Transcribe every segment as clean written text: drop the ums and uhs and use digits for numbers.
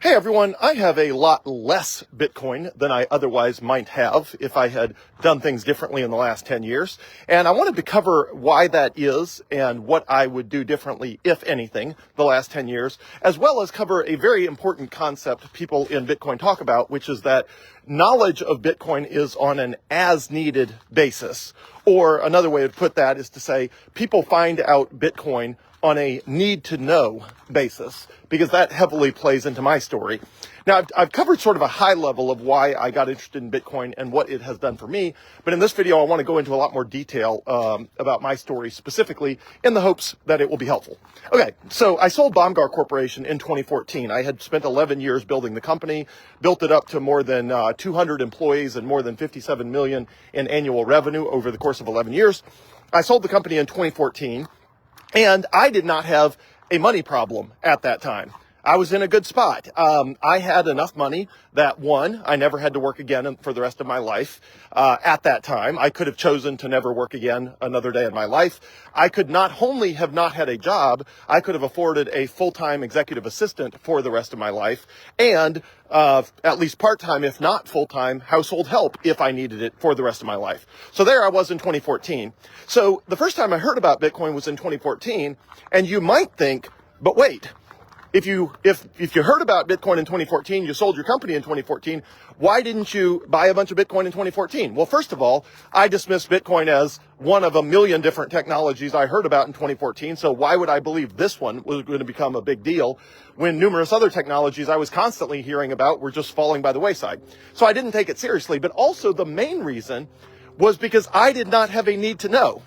Hey everyone, I have a lot less Bitcoin than I otherwise might have if I had done things differently in the last 10 years. And I wanted to cover why that is and what I would do differently, if anything, the last 10 years, as well as cover a very important concept people in Bitcoin talk about, which is that knowledge of Bitcoin is on an as-needed basis. Or another way to put that is to say people find out Bitcoin on a need-to-know basis, because that heavily plays into my story. Now, I've covered sort of a high level of why I got interested in Bitcoin and what it has done for me, but in this video, I want to go into a lot more detail about my story specifically in the hopes that it will be helpful. Okay, so I sold Bomgar Corporation in 2014. I had spent 11 years building the company, built it up to more than 200 employees and more than 57 million in annual revenue over the course of 11 years. I sold the company in 2014. And I did not have a money problem at that time. I was in a good spot. I had enough money that, one, I never had to work again for the rest of my life. At that time, I could have chosen to never work again another day in my life. I could not only have not had a job, I could have afforded a full-time executive assistant for the rest of my life, and at least part-time, if not full-time, household help if I needed it for the rest of my life. So there I was in 2014. So the first time I heard about Bitcoin was in 2014, and you might think, but wait, if you heard about Bitcoin in 2014, you sold your company in 2014, why didn't you buy a bunch of Bitcoin in 2014? Well, first of all, I dismissed Bitcoin as one of a million different technologies I heard about in 2014, so why would I believe this one was going to become a big deal when numerous other technologies I was constantly hearing about were just falling by the wayside? So I didn't take it seriously, but also the main reason was because I did not have a need to know.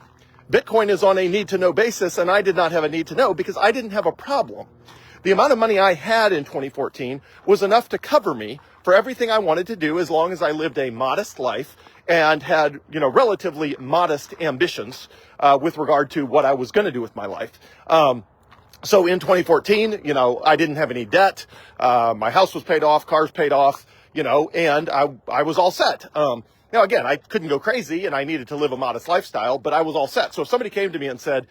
Bitcoin is on a need to know basis, and I did not have a need to know because I didn't have a problem. The amount of money I had in 2014 was enough to cover me for everything I wanted to do as long as I lived a modest life and had, relatively modest ambitions with regard to what I was going to do with my life. So in 2014, I didn't have any debt. My house was paid off, cars paid off, and I was all set. Now, again, I couldn't go crazy and I needed to live a modest lifestyle, but I was all set. So if somebody came to me and said,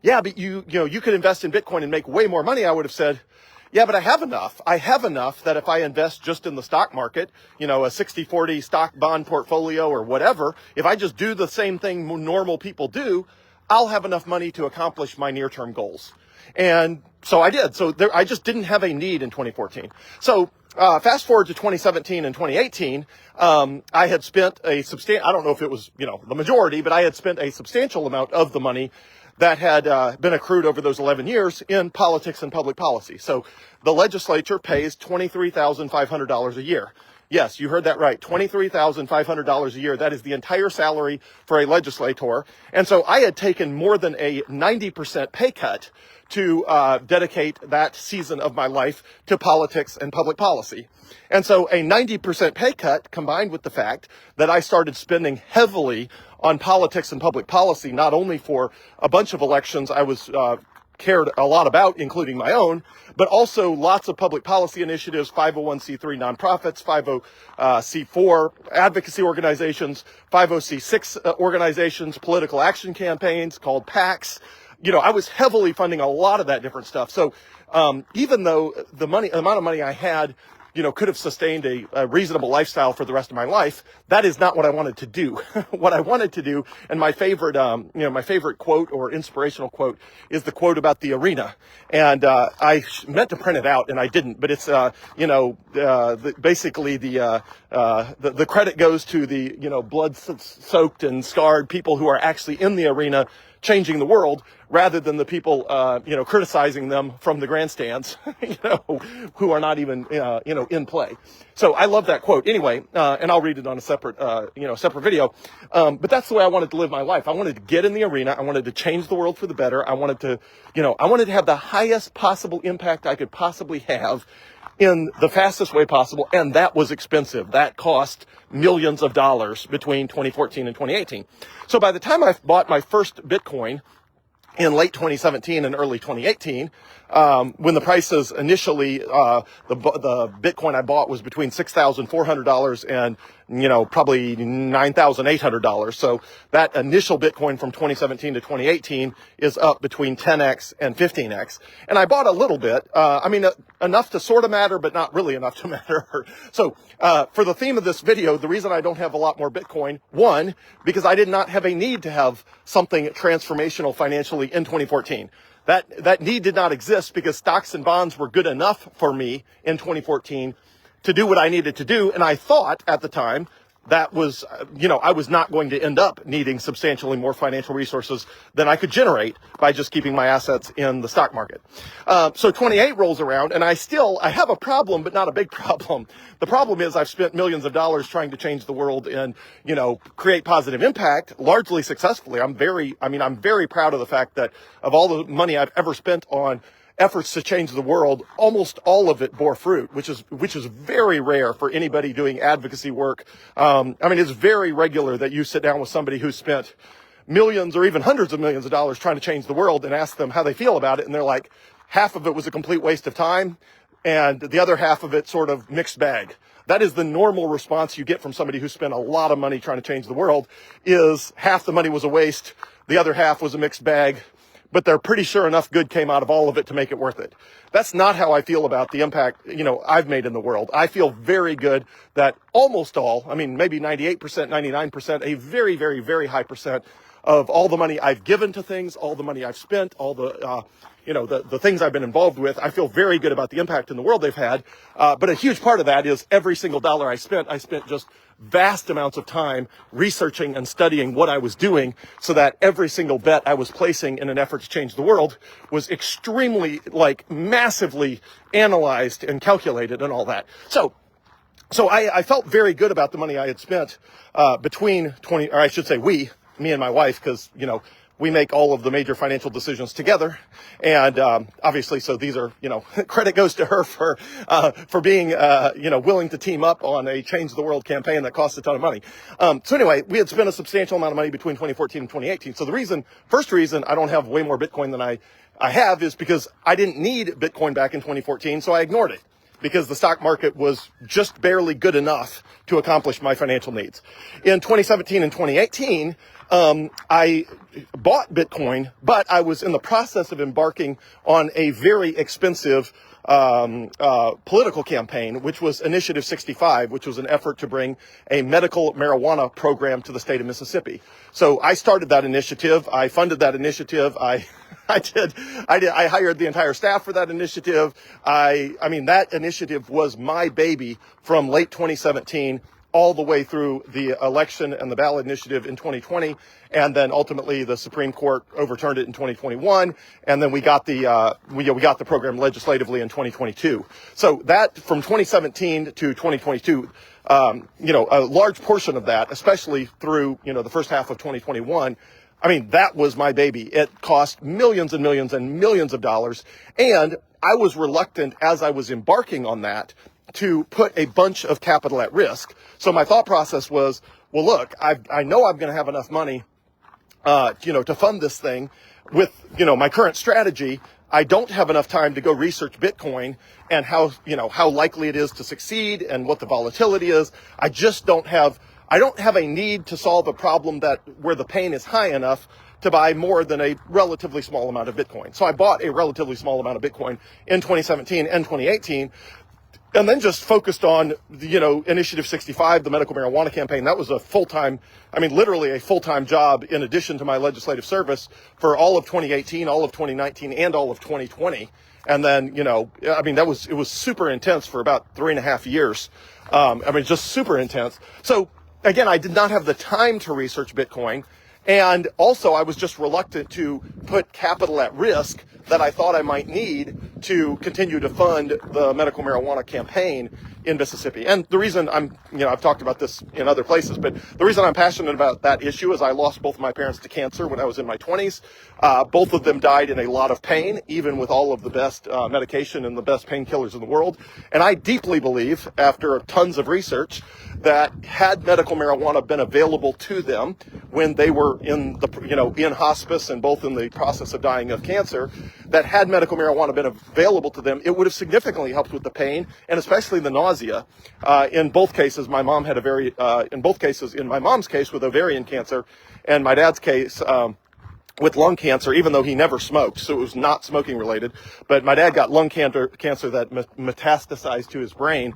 yeah, but you could invest in Bitcoin and make way more money, I would have said, yeah, but I have enough. I have enough that if I invest just in the stock market, a 60-40 stock bond portfolio or whatever, if I just do the same thing normal people do, I'll have enough money to accomplish my near-term goals. And so I did. So I just didn't have a need in 2014. So fast forward to 2017 and 2018, I had spent I don't know if it was, the majority, but I had spent a substantial amount of the money that had been accrued over those 11 years in politics and public policy. So the legislature pays $23,500 a year. Yes, you heard that right. $23,500 a year. That is the entire salary for a legislator. And so I had taken more than a 90% pay cut to dedicate that season of my life to politics and public policy. And so a 90% pay cut combined with the fact that I started spending heavily on politics and public policy, not only for a bunch of elections I was cared a lot about, including my own, but also lots of public policy initiatives, 501c3 nonprofits, 50c4 advocacy organizations, 50c6 organizations, political action campaigns called PACs. I was heavily funding a lot of that different stuff. So even though the amount of money I had, could have sustained a reasonable lifestyle for the rest of my life, that is not what I wanted to do. What I wanted to do, and my favorite quote or inspirational quote is the quote about the arena. And I meant to print it out and I didn't, but it's basically the credit goes to the blood-soaked and scarred people who are actually in the arena changing the world, rather than the people, criticizing them from the grandstands, who are not even, in play. So I love that quote anyway, and I'll read it on a separate video. But that's the way I wanted to live my life. I wanted to get in the arena. I wanted to change the world for the better. I wanted to have the highest possible impact I could possibly have in the fastest way possible, and that was expensive. That cost millions of dollars between 2014 and 2018. So by the time I bought my first Bitcoin in late 2017 and early 2018, when the prices initially, the Bitcoin I bought was between $6,400 and probably $9,800. So that initial Bitcoin from 2017 to 2018 is up between 10x and 15x. And I bought a little bit, enough to sort of matter, but not really enough to matter. So for the theme of this video, the reason I don't have a lot more Bitcoin, one, because I did not have a need to have something transformational financially in 2014. That need did not exist because stocks and bonds were good enough for me in 2014 to do what I needed to do. And I thought at the time that was, I was not going to end up needing substantially more financial resources than I could generate by just keeping my assets in the stock market. So 28 rolls around and I have a problem, but not a big problem. The problem is I've spent millions of dollars trying to change the world and, create positive impact, largely successfully. I'm very proud of the fact that of all the money I've ever spent on efforts to change the world, almost all of it bore fruit, which is very rare for anybody doing advocacy work. It's very regular that you sit down with somebody who spent millions or even hundreds of millions of dollars trying to change the world and ask them how they feel about it. And they're like, half of it was a complete waste of time and the other half of it sort of mixed bag. That is the normal response you get from somebody who spent a lot of money trying to change the world, is half the money was a waste, the other half was a mixed bag, but they're pretty sure enough good came out of all of it to make it worth it. That's not how I feel about the impact, I've made in the world. I feel very good that almost all, maybe 98%, 99%, a very, very, very high percent of all the money I've given to things, all the money I've spent, all the, the things I've been involved with, I feel very good about the impact in the world they've had. But a huge part of that is every single dollar I spent just vast amounts of time researching and studying what I was doing so that every single bet I was placing in an effort to change the world was extremely, massively analyzed and calculated and all that. So I felt very good about the money I had spent, me and my wife, because, we make all of the major financial decisions together. And, obviously, so these are, credit goes to her for being, willing to team up on a change the world campaign that costs a ton of money. So anyway, we had spent a substantial amount of money between 2014 and 2018. So the first reason I don't have way more Bitcoin than I have is because I didn't need Bitcoin back in 2014. So I ignored it, because the stock market was just barely good enough to accomplish my financial needs. In 2017 and 2018, I bought Bitcoin, but I was in the process of embarking on a very expensive political campaign, which was Initiative 65, which was an effort to bring a medical marijuana program to the state of Mississippi. So I started that initiative. I funded that initiative. I hired the entire staff for that initiative. That initiative was my baby from late 2017 all the way through the election and the ballot initiative in 2020. And then ultimately the Supreme Court overturned it in 2021. And then we got the program legislatively in 2022. So that from 2017 to 2022, a large portion of that, especially through, the first half of 2021, that was my baby. It cost millions and millions and millions of dollars. And I was reluctant as I was embarking on that to put a bunch of capital at risk. So my thought process was, well, look, I know I'm going to have enough money, to fund this thing with, my current strategy. I don't have enough time to go research Bitcoin and how likely it is to succeed and what the volatility is. I don't have a need to solve a problem where the pain is high enough to buy more than a relatively small amount of Bitcoin. So I bought a relatively small amount of Bitcoin in 2017 and 2018. And then just focused on, Initiative 65, the medical marijuana campaign. That was a full-time, literally a full-time job in addition to my legislative service for all of 2018, all of 2019, and all of 2020. And then, it was super intense for about 3.5 years. Just super intense. So again, I did not have the time to research Bitcoin. And also I was just reluctant to put capital at risk that I thought I might need to continue to fund the medical marijuana campaign in Mississippi. And the reason I've talked about this in other places, but the reason I'm passionate about that issue is I lost both of my parents to cancer when I was in my 20s. Both of them died in a lot of pain, even with all of the best medication and the best painkillers in the world. And I deeply believe, after tons of research, that had medical marijuana been available to them when they were in in hospice and both in the process of dying of cancer, that had medical marijuana been available to them, it would have significantly helped with the pain and especially the nausea. In both cases, my mom had in my mom's case with ovarian cancer, and my dad's case, with lung cancer, even though he never smoked, so it was not smoking related. But my dad got lung cancer that metastasized to his brain.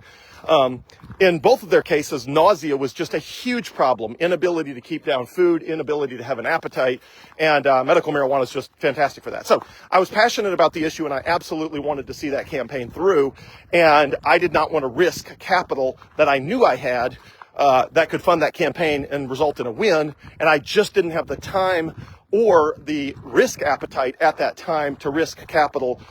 In both of their cases, nausea was just a huge problem. Inability to keep down food, inability to have an appetite, and medical marijuana is just fantastic for that. So I was passionate about the issue, and I absolutely wanted to see that campaign through. And I did not want to risk capital that I knew I had that could fund that campaign and result in a win. And I just didn't have the time or the risk appetite at that time to risk capital,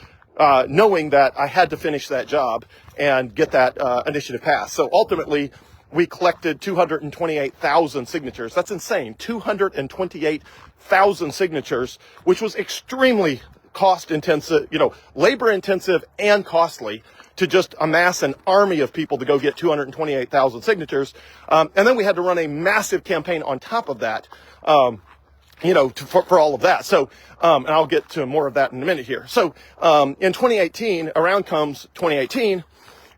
knowing that I had to finish that job and get that initiative passed. So ultimately, we collected 228,000 signatures. That's insane. 228,000 signatures, which was extremely cost intensive, labor intensive and costly to just amass an army of people to go get 228,000 signatures. And then we had to run a massive campaign on top of that. For all of that. So, and I'll get to more of that in a minute here. So, in 2018, around comes 2018,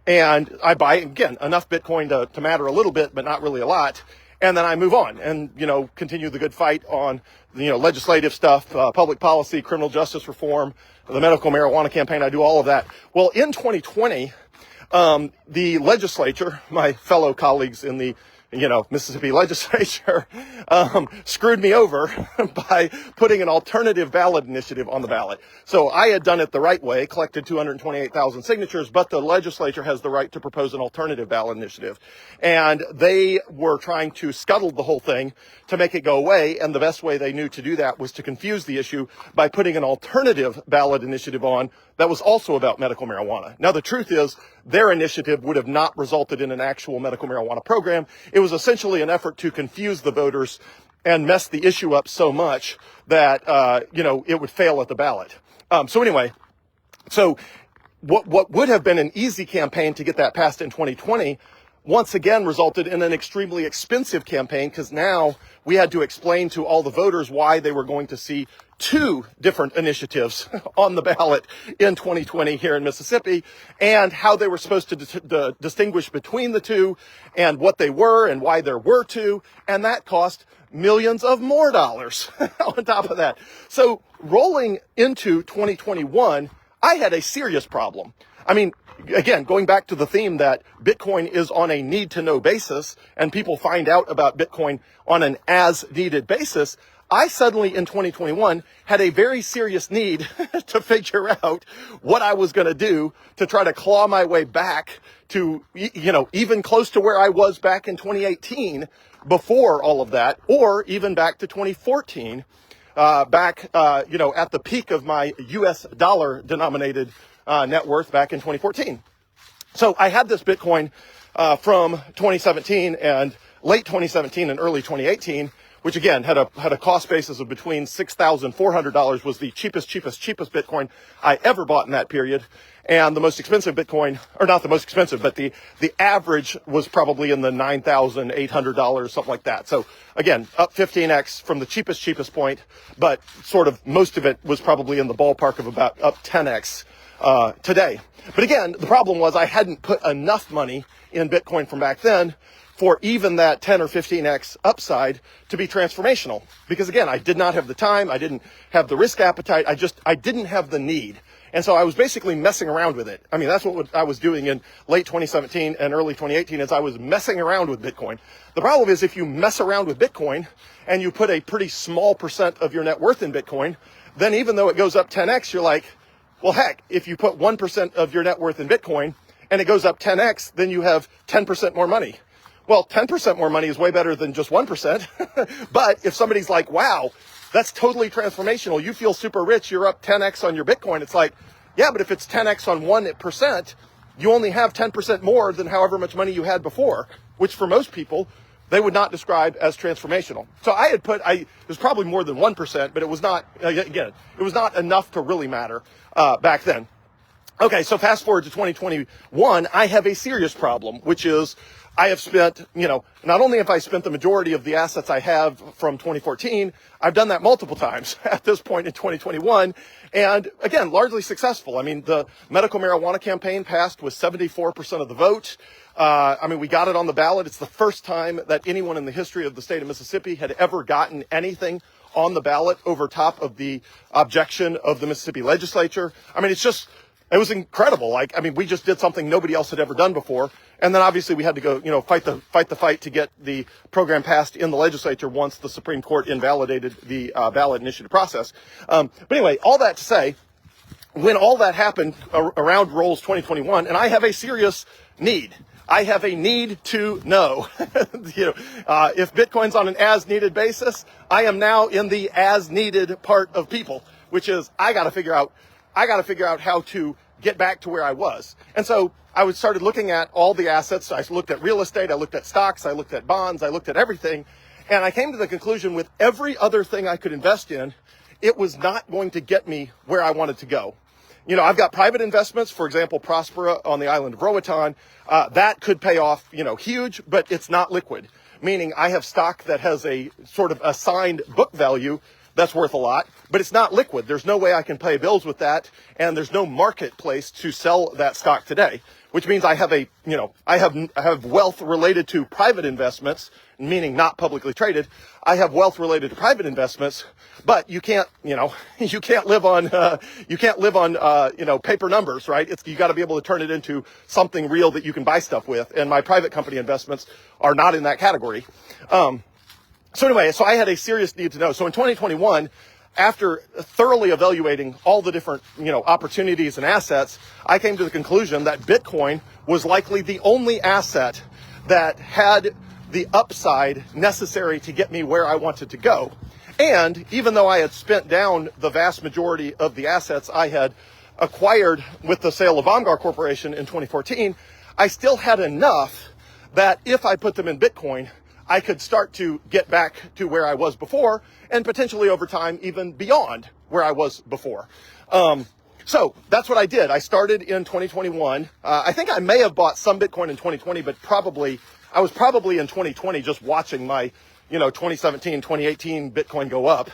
and I buy, again, enough Bitcoin to matter a little bit, but not really a lot. And then I move on and, continue the good fight on, legislative stuff, public policy, criminal justice reform, the medical marijuana campaign. I do all of that. Well, in 2020, the legislature, my fellow colleagues in the Mississippi legislature, screwed me over by putting an alternative ballot initiative on the ballot. So I had done it the right way, collected 228,000 signatures, but the legislature has the right to propose an alternative ballot initiative. And they were trying to scuttle the whole thing to make it go away. And the best way they knew to do that was to confuse the issue by putting an alternative ballot initiative on that was also about medical marijuana. Now, the truth is, their initiative would have not resulted in an actual medical marijuana program. It was essentially an effort to confuse the voters and mess the issue up so much that, it would fail at the ballot. So what would have been an easy campaign to get that passed in 2020 once again resulted in an extremely expensive campaign, because now we had to explain to all the voters why they were going to see two different initiatives on the ballot in 2020 here in Mississippi, and how they were supposed to distinguish between the two and what they were and why there were two. And that cost millions of more dollars on top of that. So rolling into 2021, I had a serious problem. I mean, again, going back to the theme that Bitcoin is on a need-to-know basis and people find out about Bitcoin on an as-needed basis, I suddenly in 2021 had a very serious need to figure out what I was going to do to try to claw my way back to, even close to where I was back in 2018 before all of that, or even back to 2014, at the peak of my US dollar denominated net worth back in 2014. So I had this Bitcoin from 2017 and late 2017 and early 2018, which again had a cost basis of between $6,400, was the cheapest Bitcoin I ever bought in that period. And the most expensive Bitcoin, or not the most expensive, but the average was probably in the $9,800, something like that. So again, up 15x from the cheapest point, but sort of most of it was probably in the ballpark of about up 10x today. But again, the problem was I hadn't put enough money in Bitcoin from back then for even that 10 or 15x upside to be transformational. Because again, I did not have the time, I didn't have the risk appetite, I didn't have the need. And so I was basically messing around with it. I mean, that's what I was doing in late 2017 and early 2018, is I was messing around with Bitcoin. The problem is, if you mess around with Bitcoin and you put a pretty small percent of your net worth in Bitcoin, then even though it goes up 10x, you're like, well, heck, if you put 1% of your net worth in Bitcoin and it goes up 10x, then you have 10% more money. Well, 10% more money is way better than just 1%. But if somebody's like, wow, that's totally transformational, you feel super rich, you're up 10x on your Bitcoin, it's like, yeah, but if it's 10x on 1%, you only have 10% more than however much money you had before, which for most people, they would not describe as transformational. So it was probably more than 1%, but it was not, again, it was not enough to really matter back then. Okay, so fast forward to 2021, I have a serious problem, which is I have spent, not only have I spent the majority of the assets I have from 2014, I've done that multiple times at this point in 2021. And again, largely successful. I mean, the medical marijuana campaign passed with 74% of the vote. We got it on the ballot. It's the first time that anyone in the history of the state of Mississippi had ever gotten anything on the ballot over top of the objection of the Mississippi legislature. It was incredible. We just did something nobody else had ever done before. And then obviously we had to go, fight the fight to get the program passed in the legislature once the Supreme Court invalidated the ballot initiative process. But anyway, all that to say, when all that happened around Rolls 2021, and I have a serious need. I have a need to know, if Bitcoin's on an as-needed basis, I am now in the as-needed part of people, which is I got to figure out how to get back to where I was. And so I started looking at all the assets. I looked at real estate, I looked at stocks, I looked at bonds, I looked at everything. And I came to the conclusion with every other thing I could invest in, it was not going to get me where I wanted to go. I've got private investments, for example, Prospera on the island of Roatan. That could pay off, huge, but it's not liquid, meaning I have stock that has a sort of assigned book value that's worth a lot, but it's not liquid. There's no way I can pay bills with that, and there's no marketplace to sell that stock today, which means I have wealth related to private investments, meaning not publicly traded. I have wealth related to private investments, but you can't live on paper numbers, right? You got to be able to turn it into something real that you can buy stuff with, and my private company investments are not in that category. So I had a serious need to know. So in 2021, after thoroughly evaluating all the different, opportunities and assets, I came to the conclusion that Bitcoin was likely the only asset that had the upside necessary to get me where I wanted to go. And even though I had spent down the vast majority of the assets I had acquired with the sale of Vomgar Corporation in 2014, I still had enough that if I put them in Bitcoin, I could start to get back to where I was before, and potentially over time, even beyond where I was before. So that's what I did. I started in 2021. I think I may have bought some Bitcoin in 2020, but I was probably in 2020 just watching my, 2017, 2018 Bitcoin go up.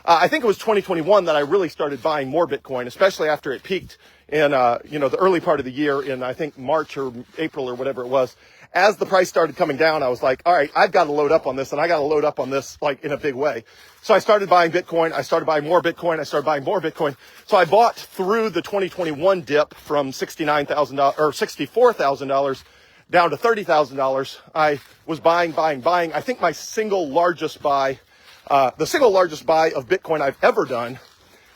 I think it was 2021 that I really started buying more Bitcoin, especially after it peaked in, the early part of the year in, I think, March or April or whatever it was. As the price started coming down, I was like, all right, I've got to load up on this, and I got to load up on this in a big way. So I started buying Bitcoin. I started buying more Bitcoin. I started buying more Bitcoin. So I bought through the 2021 dip from $69,000 or $64,000 down to $30,000. I was buying. I think my single largest buy, the single largest buy of Bitcoin I've ever done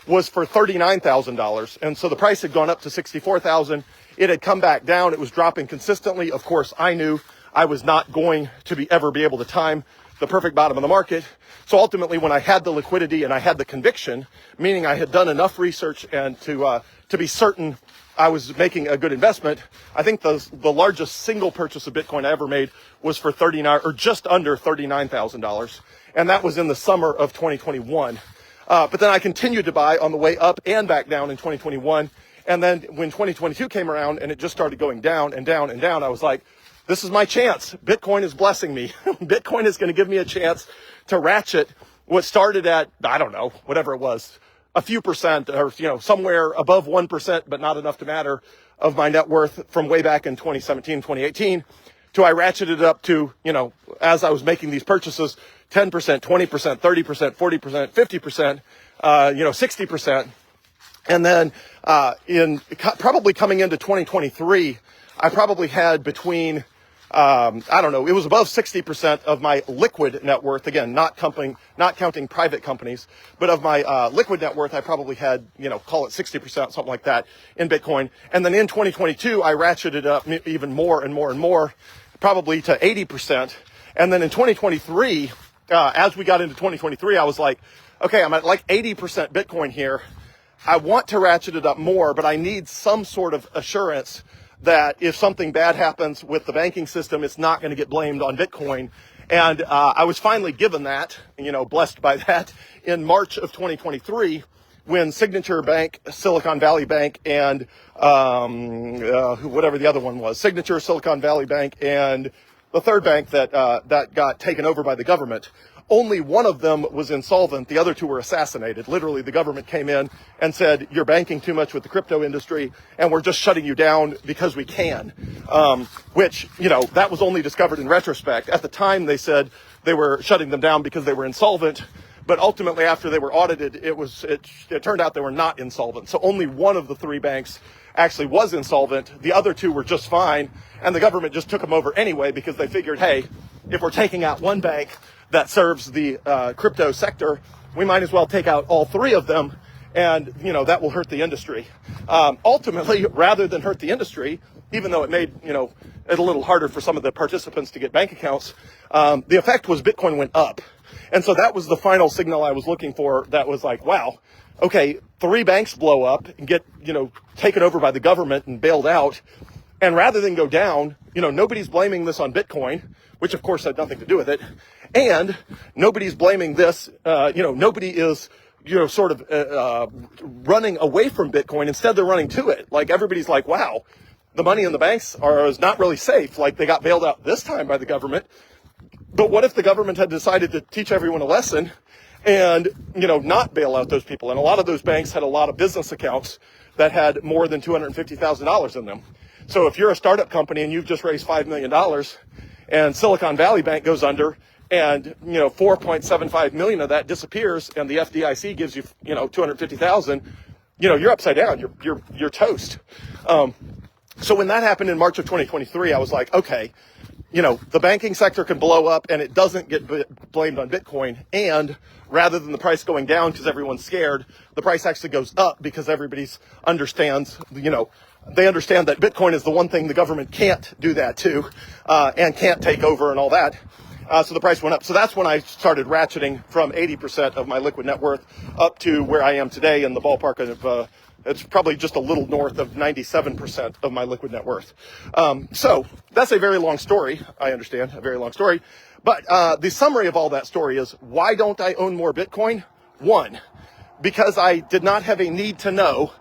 was for $39,000. And so the price had gone up to $64,000. It had come back down. It was dropping consistently. Of course, I knew I was not going to ever be able to time the perfect bottom of the market. So ultimately, when I had the liquidity and I had the conviction, meaning I had done enough research and to be certain I was making a good investment, I think the largest single purchase of Bitcoin I ever made was for just under $39,000. And that was in the summer of 2021. But then I continued to buy on the way up and back down in 2021. And then when 2022 came around and it just started going down and down and down, I was like, this is my chance. Bitcoin is blessing me. Bitcoin is going to give me a chance to ratchet what started at, I don't know, whatever it was, a few percent or, somewhere above 1%, but not enough to matter of my net worth from way back in 2017, 2018 to I ratcheted it up to, as I was making these purchases, 10%, 20%, 30%, 40%, 50%, 60%. And then probably coming into 2023, I probably had between, it was above 60% of my liquid net worth. Again, not counting private companies, but of my liquid net worth, I probably had, call it 60%, something like that in Bitcoin. And then in 2022, I ratcheted up even more and more and more, probably to 80%. And then in 2023, as we got into 2023, I was like, okay, I'm at like 80% Bitcoin here. I want to ratchet it up more, but I need some sort of assurance that if something bad happens with the banking system, it's not going to get blamed on Bitcoin. And I was finally given that, blessed by that in March of 2023, when Signature Bank, Silicon Valley Bank, and whatever the other one was, Signature, Silicon Valley Bank, and the third bank that got taken over by the government, only one of them was insolvent. The other two were assassinated. Literally, the government came in and said, you're banking too much with the crypto industry, and we're just shutting you down because we can. Which, that was only discovered in retrospect. At the time, they said they were shutting them down because they were insolvent. But ultimately, after they were audited, it turned out they were not insolvent. So only one of the three banks actually was insolvent. The other two were just fine. And the government just took them over anyway because they figured, hey, if we're taking out one bank that serves the crypto sector, we might as well take out all three of them. And, that will hurt the industry. Ultimately, rather than hurt the industry, even though it made, it a little harder for some of the participants to get bank accounts, the effect was Bitcoin went up. And so that was the final signal I was looking for. That was like, wow, okay, three banks blow up and get, taken over by the government and bailed out. And rather than go down, nobody's blaming this on Bitcoin, which of course had nothing to do with it. And nobody's blaming this, nobody is, sort of running away from Bitcoin. Instead, they're running to it. Like everybody's like, wow, the money in the banks is not really safe. Like they got bailed out this time by the government. But what if the government had decided to teach everyone a lesson and, not bail out those people? And a lot of those banks had a lot of business accounts that had more than $250,000 in them. So if you're a startup company and you've just raised $5 million and Silicon Valley Bank goes under and, 4.75 million of that disappears and the FDIC gives you, 250,000, you're upside down. You're toast. So when that happened in March of 2023, I was like, okay, the banking sector can blow up and it doesn't get blamed on Bitcoin. And rather than the price going down because everyone's scared, the price actually goes up because everybody's understands, they understand that Bitcoin is the one thing the government can't do that to, and can't take over and all that. So the price went up. So that's when I started ratcheting from 80% of my liquid net worth up to where I am today in the ballpark of, it's probably just a little north of 97% of my liquid net worth. So that's a very long story. I understand, a very long story. But the summary of all that story is, why don't I own more Bitcoin? One, because I did not have a need to know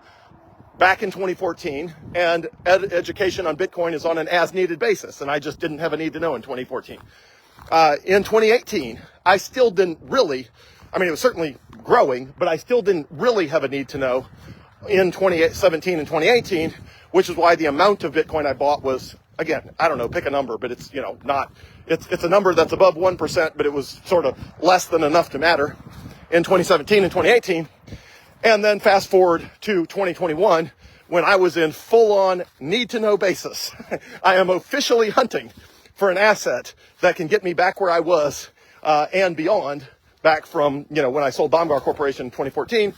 back in 2014, and education on Bitcoin is on an as-needed basis, and I just didn't have a need to know in 2014. In 2018, I still didn't really, it was certainly growing, but I still didn't really have a need to know in 2017 and 2018, which is why the amount of Bitcoin I bought was, again, I don't know, pick a number, but it's, it's a number that's above 1%, but it was sort of less than enough to matter in 2017 and 2018. And then fast forward to 2021, when I was in full-on need-to-know basis. I am officially hunting for an asset that can get me back where I was, and beyond, back from, when I sold Bomgar Corporation in 2014.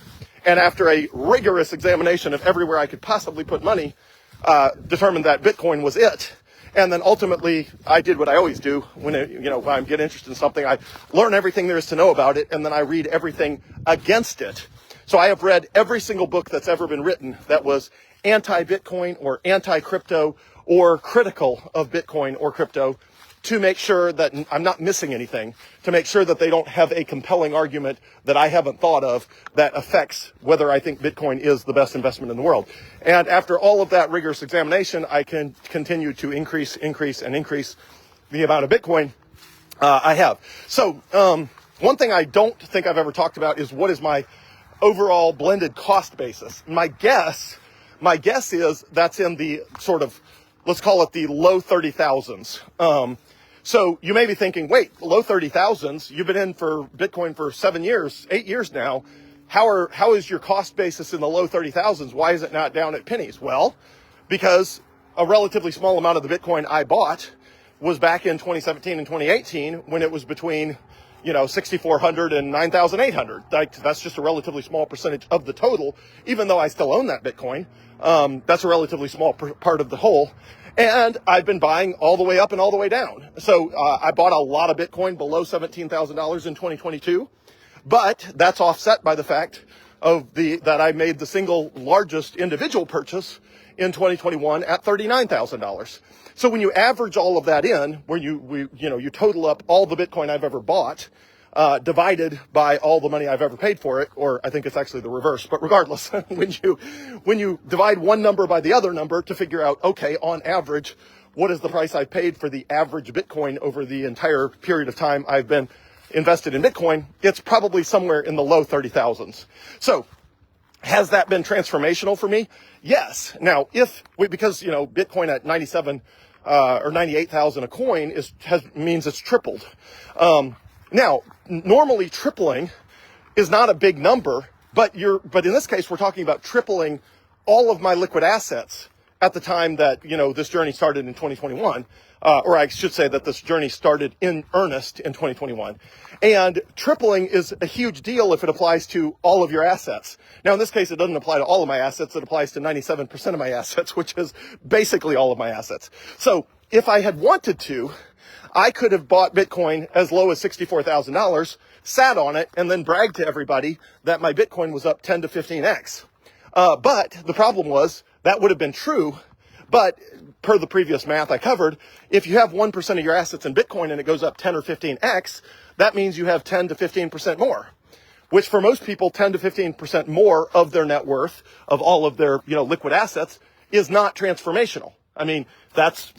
And after a rigorous examination of everywhere I could possibly put money, determined that Bitcoin was it. And then ultimately, I did what I always do when I get interested in something. I learn everything there is to know about it, and then I read everything against it. So I have read every single book that's ever been written that was anti-Bitcoin or anti-crypto or critical of Bitcoin or crypto, to make sure that I'm not missing anything, to make sure that they don't have a compelling argument that I haven't thought of that affects whether I think Bitcoin is the best investment in the world. And after all of that rigorous examination, I can continue to increase the amount of Bitcoin I have. So one thing I don't think I've ever talked about is, what is my overall blended cost basis? My guess is that's in the sort of, let's call it the low 30,000s. So you may be thinking, wait, low 30,000s, you've been in for Bitcoin for 8 years now. How is your cost basis in the low 30,000s? Why is it not down at pennies? Well, because a relatively small amount of the Bitcoin I bought was back in 2017 and 2018, when it was between, 6,400 and 9,800. That's just a relatively small percentage of the total, even though I still own that Bitcoin. That's a relatively small part of the whole. And I've been buying all the way up and all the way down. So I bought a lot of Bitcoin below $17,000 in 2022, but that's offset by the fact that I made the single largest individual purchase in 2021 at $39,000. So when you average all of that in, where you total up all the Bitcoin I've ever bought, divided by all the money I've ever paid for it, or I think it's actually the reverse, but regardless, when you divide one number by the other number to figure out, okay, on average, what is the price I paid for the average Bitcoin over the entire period of time I've been invested in Bitcoin, it's probably somewhere in the low 30,000s. So has that been transformational for me? Yes. Now, because, Bitcoin at 97 or 98,000 a coin means it's tripled. Now, normally tripling is not a big number, but in this case, we're talking about tripling all of my liquid assets at the time that, this journey started in 2021. Or I should say that this journey started in earnest in 2021. And tripling is a huge deal if it applies to all of your assets. Now, in this case, it doesn't apply to all of my assets. It applies to 97% of my assets, which is basically all of my assets. So if I had wanted to, I could have bought Bitcoin as low as $64,000, sat on it, and then bragged to everybody that my Bitcoin was up 10 to 15x. But the problem was that would have been true. But per the previous math I covered, if you have 1% of your assets in Bitcoin and it goes up 10 or 15x, that means you have 10 to 15% more, which for most people, 10 to 15% more of their net worth, of all of their, liquid assets, is not transformational. I mean, that's,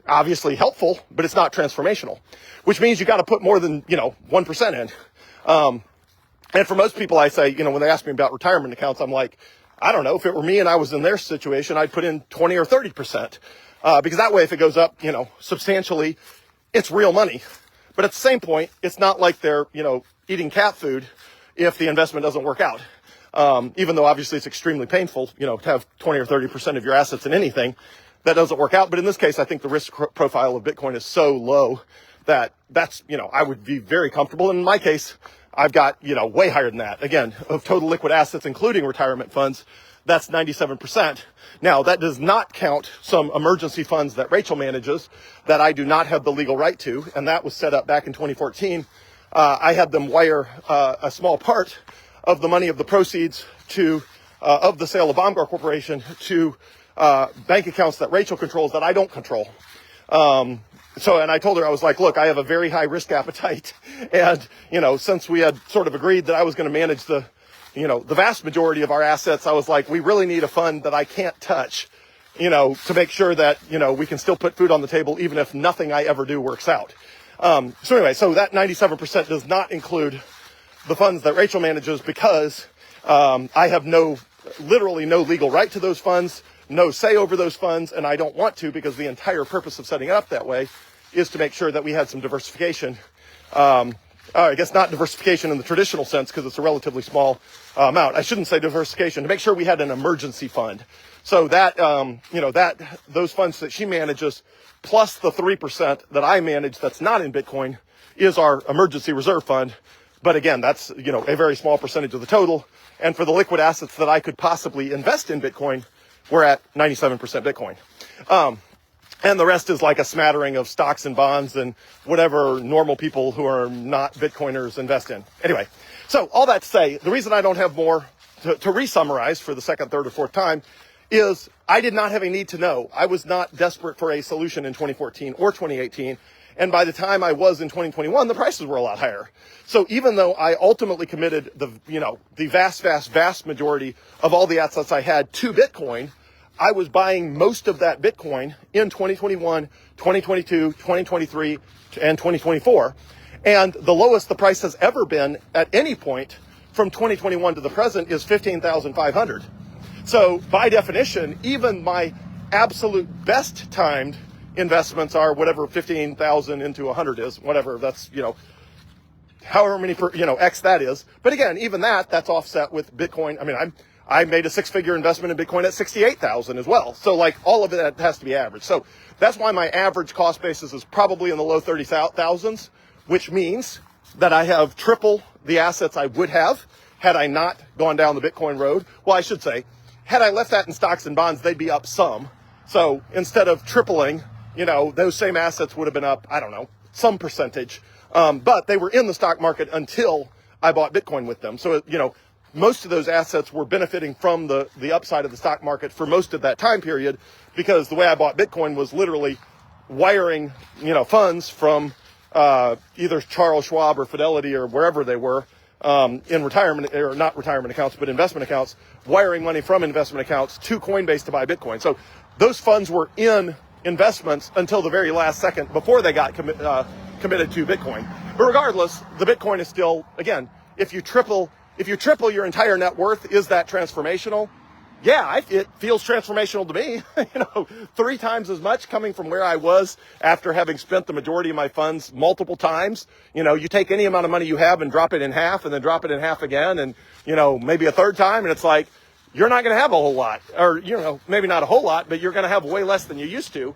obviously helpful, but it's not transformational, which means you got to put more than, 1% in. And for most people, I say, when they ask me about retirement accounts, I'm like, I don't know, if it were me and I was in their situation, I'd put in 20 or 30%. Because that way, if it goes up, substantially, it's real money. But at the same point, it's not like they're, eating cat food if the investment doesn't work out. Even though obviously it's extremely painful, to have 20 or 30% of your assets in anything that doesn't work out. But in this case, I think the risk profile of Bitcoin is so low that that's, I would be very comfortable. And in my case, I've got, way higher than that. Again, of total liquid assets, including retirement funds, that's 97%. Now, that does not count some emergency funds that Rachel manages that I do not have the legal right to. And that was set up back in 2014. I had them wire a small part of the money of the proceeds of the sale of Baumgar Corporation to bank accounts that Rachel controls that I don't control. And I told her, I was like, look, I have a very high risk appetite. And, since we had sort of agreed that I was going to manage the vast majority of our assets, I was like, we really need a fund that I can't touch, to make sure that, we can still put food on the table, even if nothing I ever do works out. So that 97% does not include the funds that Rachel manages because, I have literally no legal right to those funds, no say over those funds, and I don't want to because the entire purpose of setting it up that way is to make sure that we had some diversification. I guess not diversification in the traditional sense because it's a relatively small amount. I shouldn't say diversification, to make sure we had an emergency fund. So that, those funds that she manages plus the 3% that I manage that's not in Bitcoin is our emergency reserve fund. But again, that's, a very small percentage of the total. And for the liquid assets that I could possibly invest in Bitcoin, we're at 97% Bitcoin. And the rest is like a smattering of stocks and bonds and whatever normal people who are not Bitcoiners invest in. Anyway, so all that to say, the reason I don't have more to re-summarize for the second, third, or fourth time is I did not have a need to know. I was not desperate for a solution in 2014 or 2018. And by the time I was in 2021, the prices were a lot higher. So even though I ultimately committed the vast majority of all the assets I had to Bitcoin, I was buying most of that Bitcoin in 2021, 2022, 2023, and 2024. And the lowest the price has ever been at any point from 2021 to the present is 15,500. So by definition, even my absolute best timed investments are whatever 15,000 into 100 is, whatever that's, however many X that is. But again, even that's offset with Bitcoin. I mean, I made a six-figure investment in Bitcoin at 68,000 as well. So like all of it has to be average. So that's why my average cost basis is probably in the low 30,000s, which means that I have triple the assets I would have had I not gone down the Bitcoin road. Well, I should say, had I left that in stocks and bonds, they'd be up some. So instead of tripling, those same assets would have been up, I don't know, some percentage. But they were in the stock market until I bought Bitcoin with them. So, most of those assets were benefiting from the upside of the stock market for most of that time period, because the way I bought Bitcoin was literally wiring, funds from either Charles Schwab or Fidelity or wherever they were, in retirement, or not retirement accounts, but investment accounts, wiring money from investment accounts to Coinbase to buy Bitcoin. So those funds were in investments until the very last second before they got committed to Bitcoin. But regardless, the Bitcoin is still, again, if you triple your entire net worth, is that transformational? Yeah, it feels transformational to me. 3 times as much coming from where I was after having spent the majority of my funds multiple times. You take any amount of money you have and drop it in half and then drop it in half again. And, maybe a third time. And it's like, you're not going to have a whole lot, or, maybe not a whole lot, but you're going to have way less than you used to.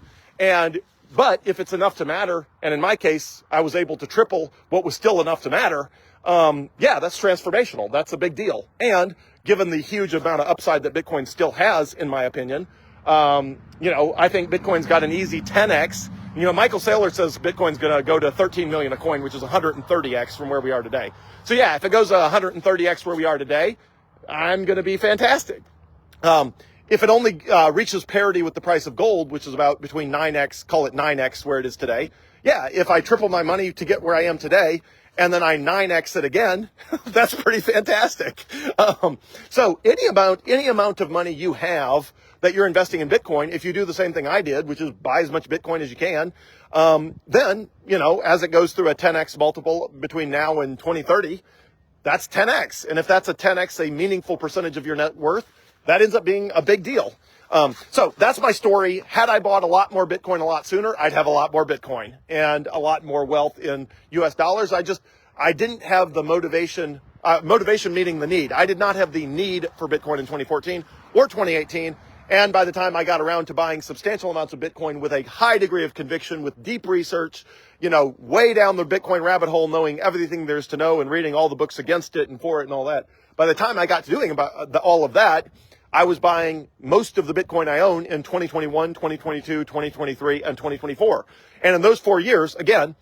But if it's enough to matter, and in my case, I was able to triple what was still enough to matter. Yeah, that's transformational. That's a big deal. And given the huge amount of upside that Bitcoin still has, in my opinion, I think Bitcoin's got an easy 10x. Michael Saylor says Bitcoin's going to go to 13 million a coin, which is 130x from where we are today. So yeah, if it goes to 130x where we are today, I'm going to be fantastic. If it only reaches parity with the price of gold, which is about between 9x, call it 9x where it is today. Yeah, if I triple my money to get where I am today, and then I 9x it again, that's pretty fantastic. So any amount of money you have that you're investing in Bitcoin, if you do the same thing I did, which is buy as much Bitcoin as you can, then, as it goes through a 10x multiple between now and 2030, that's 10x. And if that's a 10x, a meaningful percentage of your net worth, that ends up being a big deal. So that's my story. Had I bought a lot more Bitcoin a lot sooner, I'd have a lot more Bitcoin and a lot more wealth in US dollars. I didn't have the motivation meaning the need. I did not have the need for Bitcoin in 2014 or 2018. And by the time I got around to buying substantial amounts of Bitcoin with a high degree of conviction, with deep research, way down the Bitcoin rabbit hole, knowing everything there's to know and reading all the books against it and for it and all that. By the time I got to doing all of that, I was buying most of the Bitcoin I own in 2021, 2022, 2023, and 2024. And in those 4 years, again,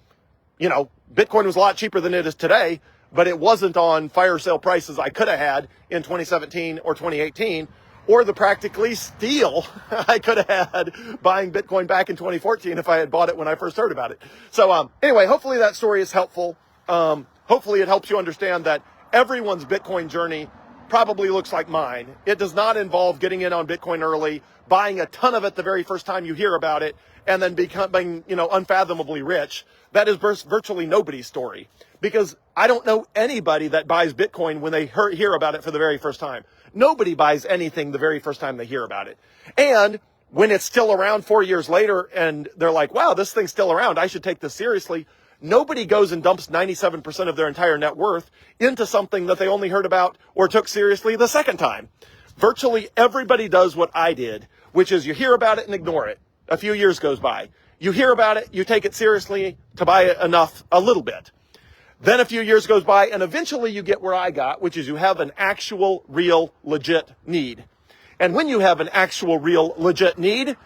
Bitcoin was a lot cheaper than it is today, but it wasn't on fire sale prices I could have had in 2017 or 2018, or the practically steal I could have had buying Bitcoin back in 2014 if I had bought it when I first heard about it. So anyway, hopefully that story is helpful. Hopefully it helps you understand that everyone's Bitcoin journey probably looks like mine. It does not involve getting in on Bitcoin early, buying a ton of it the very first time you hear about it, and then becoming, unfathomably rich. That is virtually nobody's story, because I don't know anybody that buys Bitcoin when they hear about it for the very first time. Nobody buys anything the very first time they hear about it. And when it's still around 4 years later and they're like, wow, this thing's still around, I should take this seriously. Nobody goes and dumps 97% of their entire net worth into something that they only heard about or took seriously the second time. Virtually everybody does what I did, which is you hear about it and ignore it. A few years goes by. You hear about it, you take it seriously to buy it enough, a little bit. Then a few years goes by, and eventually you get where I got, which is you have an actual, real, legit need. And when you have an actual, real, legit need,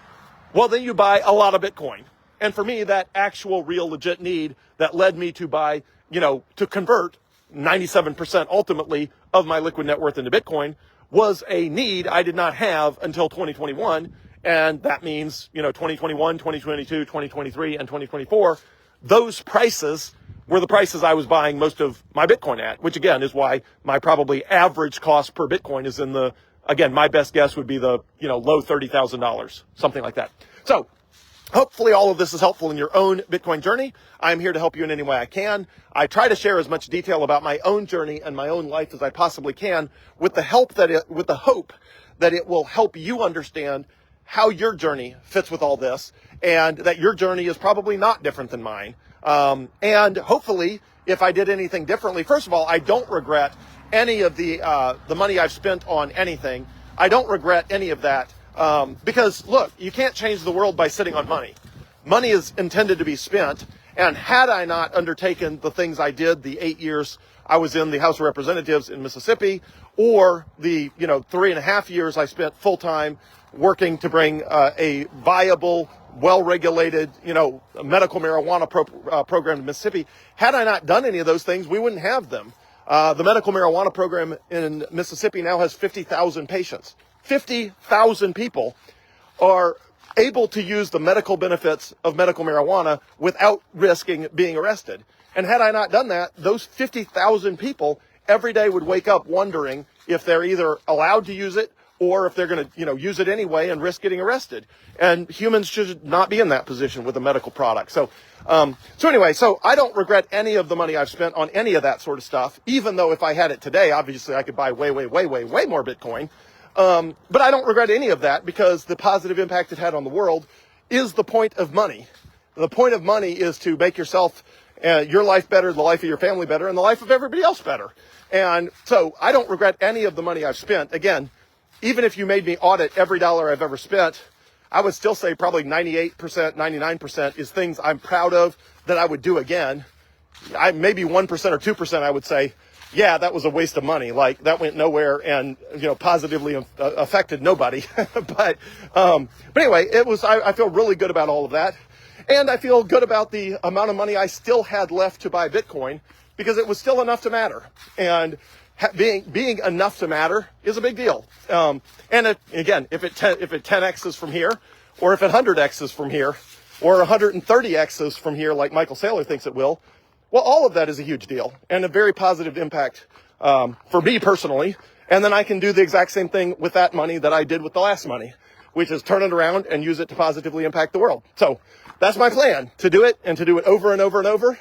well, then you buy a lot of Bitcoin. And for me, that actual, real, legit need that led me to buy, to convert 97% ultimately of my liquid net worth into Bitcoin was a need I did not have until 2021. And that means, 2021, 2022, 2023, and 2024, those prices were the prices I was buying most of my Bitcoin at, which again is why my probably average cost per Bitcoin is in the, again, my best guess would be the, low $30,000, something like that. So hopefully all of this is helpful in your own Bitcoin journey. I'm here to help you in any way I can. I try to share as much detail about my own journey and my own life as I possibly can with the hope that it will help you understand how your journey fits with all this, and that your journey is probably not different than mine. And hopefully, if I did anything differently, first of all, I don't regret any of the money I've spent on anything. I don't regret any of that. Because look, you can't change the world by sitting on money. Money is intended to be spent. And had I not undertaken the things I did the 8 years I was in the House of Representatives in Mississippi, or the 3.5 years I spent full time working to bring a viable, well-regulated, medical marijuana program to Mississippi, had I not done any of those things, we wouldn't have them. The medical marijuana program in Mississippi now has 50,000 patients. 50,000 people are able to use the medical benefits of medical marijuana without risking being arrested. And had I not done that, those 50,000 people every day would wake up wondering if they're either allowed to use it or if they're going to, use it anyway and risk getting arrested. And humans should not be in that position with a medical product. So anyway, I don't regret any of the money I've spent on any of that sort of stuff, even though if I had it today, obviously I could buy way more Bitcoin. But I don't regret any of that because the positive impact it had on the world is the point of money. The point of money is to make yourself, your life better, the life of your family better, and the life of everybody else better. And so I don't regret any of the money I've spent. Again, even if you made me audit every dollar I've ever spent, I would still say probably 98%, 99% is things I'm proud of that I would do again. Maybe 1% or 2% I would say, yeah, that was a waste of money. Like that went nowhere and, positively affected nobody. But anyway, I feel really good about all of that. And I feel good about the amount of money I still had left to buy Bitcoin because it was still enough to matter. And being enough to matter is a big deal. And again, if it 10x's from here, or if it 100x's from here, or 130x's from here, like Michael Saylor thinks it will, well, all of that is a huge deal and a very positive impact for me personally. And then I can do the exact same thing with that money that I did with the last money, which is turn it around and use it to positively impact the world. So that's my plan, to do it and to do it over and over and over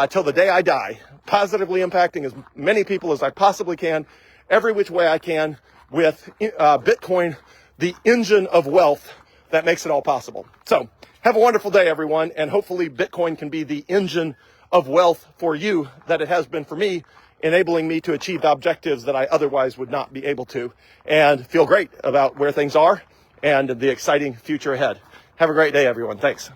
till the day I die, positively impacting as many people as I possibly can, every which way I can, with Bitcoin, the engine of wealth that makes it all possible. So have a wonderful day, everyone, and hopefully Bitcoin can be the engine of wealth for you that it has been for me, enabling me to achieve the objectives that I otherwise would not be able to, and feel great about where things are and the exciting future ahead. Have a great day, everyone. Thanks.